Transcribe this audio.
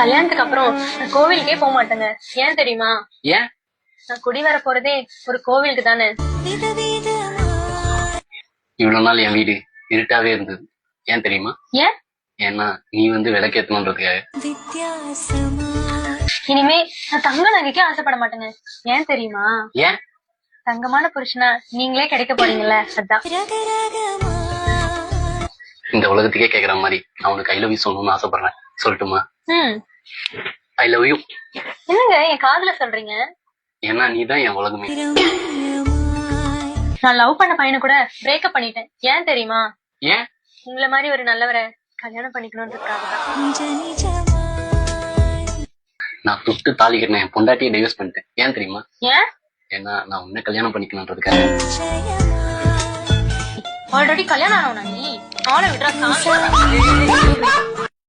கல்யாணத்துக்கு அப்புறம் நான் கோவிலுக்கே போக மாட்டேங்க. ஏன் தெரியுமா? ஏன்? நான் குடி வர போறதே ஒரு கோவிலுக்கு தானே. இவ்வளவு நாள் என் வீடு இருட்டாவே இருந்தது. ஏன் தெரியுமா? ஏன்? ஏன்னா நீ விளக்கேத்தணுன்றதுக்காக. இனிமே நான் தங்க நகைக்கே ஆசைப்பட மாட்டேங்க. ஏன் தெரியுமா? ஏன்? தங்கமான புருஷனா நீங்களே கிடைக்க போறீங்கல்ல, அதான். இந்த உலகத்துக்கே கேக்குற மாதிரி நான் உனக்கு ஐ லவ் யூ சொல்லணும்னு ஆசைப்படுறேன். சொல்லட்டுமா? I love you. என்னங்க என் காதுல சொல்றீங்க? ஏன்னா நீதான் என் உலகமே. நான் லவ் பண்ண பையனை கூட பிரேக்கப் பண்ணிட்டேன். ஏன் தெரியுமா? ஏன்? உங்களை மாதிரி ஒரு நல்லவரை கல்யாணம் பண்ணிக்கணும்ன்றதுக்காக தான். நான் தொட்டு தாலி கட்டின என் பொண்டாட்டியை டைவர்ஸ் பண்ணிட்டேன். ஏன் தெரியுமா? ஏன்? ஏன்னா நான் உன்னை கல்யாணம் பண்ணிக்கணும்ன்றதுக்காக. ஆல்ரெடி கல்யாணம் ஆனவனா நீ? ஆளை விடுறா.